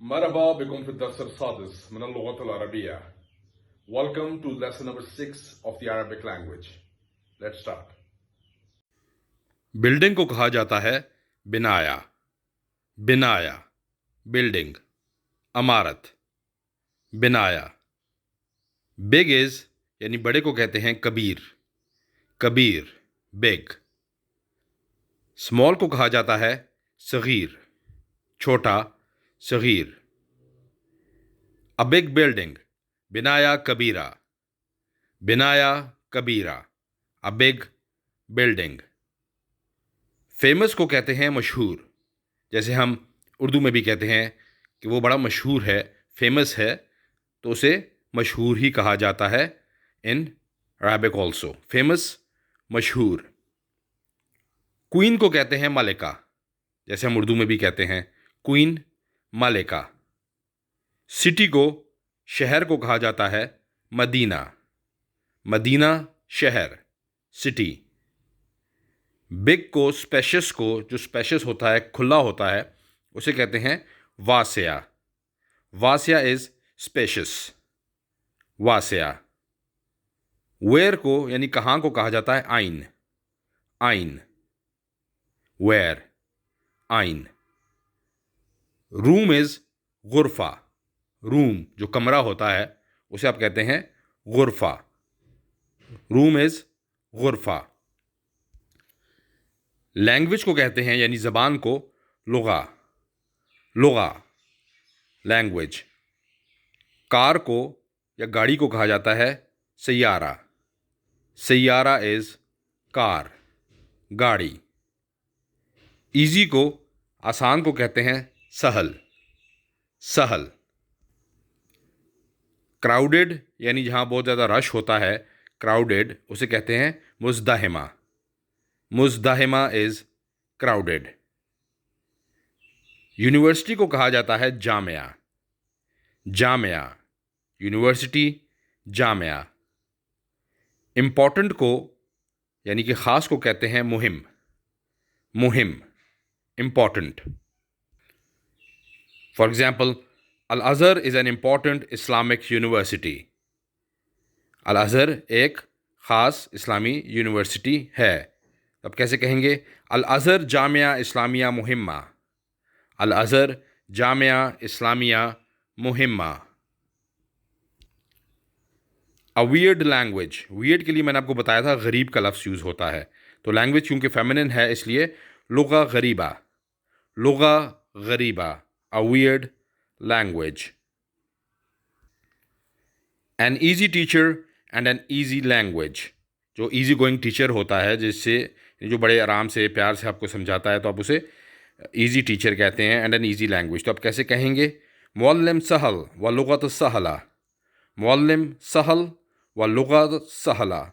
مرحبا بكم في الدرس السادس من اللغة العربية. Welcome to lesson number 6 of the Arabic language. Let's start. Building کو کہا جاتا ہے بنایا. بنایا بلڈنگ، عمارت. بنایا. بگ از یعنی بڑے کو کہتے ہیں کبیر. کبیر بگ. اسمال کو کہا جاتا ہے صغیر، چھوٹا، صغیر. A big building بنایا کبیرہ. بنایا کبیرہ A big building. فیمس کو کہتے ہیں مشہور، جیسے ہم اردو میں بھی کہتے ہیں کہ وہ بڑا مشہور ہے، فیمس ہے، تو اسے مشہور ہی کہا جاتا ہے. ان عربک آلسو فیمس، مشہور. کوئین کو کہتے ہیں ملکہ، جیسے ہم اردو میں بھی کہتے ہیں کوئین، ملکہ. سٹی کو، شہر کو کہا جاتا ہے مدینہ. مدینہ شہر، سٹی. بگ کو، اسپیشس کو، جو اسپیشس ہوتا ہے، کھلا ہوتا ہے، اسے کہتے ہیں واسعہ. واسعہ از اسپیشس، واسعہ. ویئر کو یعنی کہاں کو کہا جاتا ہے آئین. آئین، ویئر، آئین. روم از غرفہ. روم جو کمرہ ہوتا ہے اسے آپ کہتے ہیں غرفہ. روم از غرفہ. لینگویج کو کہتے ہیں یعنی زبان کو لغہ. لغہ، لینگویج. کار کو یا گاڑی کو کہا جاتا ہے سیارہ. سیارہ از کار، گاڑی. ایزی کو، آسان کو کہتے ہیں سہل. سہل. کراؤڈڈ یعنی جہاں بہت زیادہ رش ہوتا ہے، کراؤڈڈ، اسے کہتے ہیں مزدحمہ. مزدحمہ از کراؤڈڈ. یونیورسٹی کو کہا جاتا ہے جامعہ. جامعہ، یونیورسٹی، جامعہ. امپورٹنٹ کو یعنی کہ خاص کو کہتے ہیں مہم. مہم، important. For example, Al Azhar is an important Islamic university. Al Azhar ایک خاص اسلامی یونیورسٹی ہے. اب کیسے کہیں گے؟ الازہر Jamia Islamia مہمہ. الازہر Jamia Islamia مہمہ. A weird language. weird کے لیے میں نے آپ کو بتایا تھا غریب کا لفظ یوز ہوتا ہے، تو لینگویج کیونکہ فیمنن ہے اس لیے لغہ غریبہ. لغہ غریبہ A weird language. An easy teacher and an easy language. جو ایزی گوئنگ ٹیچر ہوتا ہے، جس سے جو بڑے آرام سے پیار سے آپ کو سمجھاتا ہے، تو آپ اسے ایزی ٹیچر کہتے ہیں. اینڈ این ایزی لینگویج، تو آپ کیسے کہیں گے؟ معلم سہل و لغت سہلہ. معلم سہل و لغت سہلہ.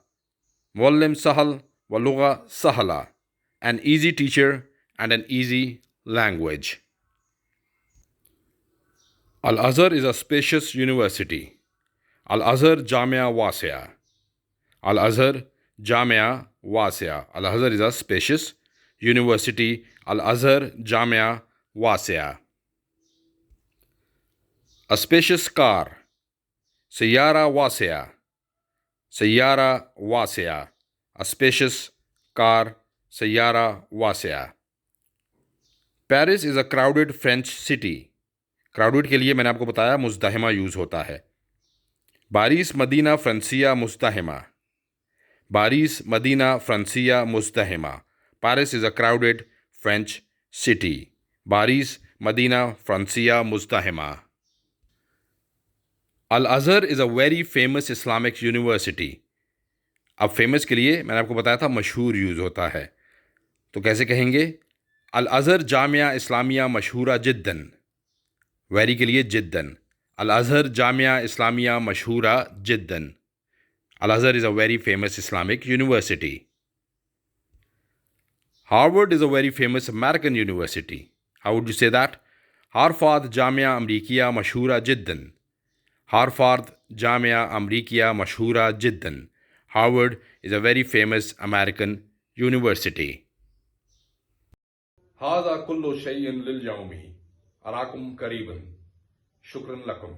معلم سہل و لغہ سہلہ. An easy teacher and an easy language. الازہر is a spacious university. الازہر Jamia واسعہ. الازہر Jamia واسعہ. الازہر is a spacious university. الازہر Jamia واسعہ. A spacious car. سیارہ واسعہ. سیارہ واسعہ. A spacious car. سیارہ واسعہ. Paris is a crowded French city. Crowded کے لیے میں نے آپ کو بتایا مزدحمہ یوز ہوتا ہے. باريس مدینہ فرانسیہ مزدحمہ. باريس مدینہ فرانسیہ مزدحمہ. Paris is a crowded French city. باريس مدینہ فرانسیہ مزدحمہ. Al Azhar is a very famous Islamic university. اب فیمس کے لیے میں نے آپ کو بتایا تھا مشہور یوز ہوتا ہے، تو کیسے کہیں گے؟ الازہر جامعہ اسلامیہ مشہورہ جداً. ویری کے لیے جداً. الازہر Jamia Islamia مشہورہ جداً. الازہر is a very famous Islamic university. Harvard is a very famous American university. How would you say that? ہارفارد Jamia امریکیہ مشہورہ جداً. ہارفارد Jamia امریکیہ مشہورہ جداً. Harvard is a very famous American university. هذا كل شيء لليوم. أراكم قريبا. Shukran lakum.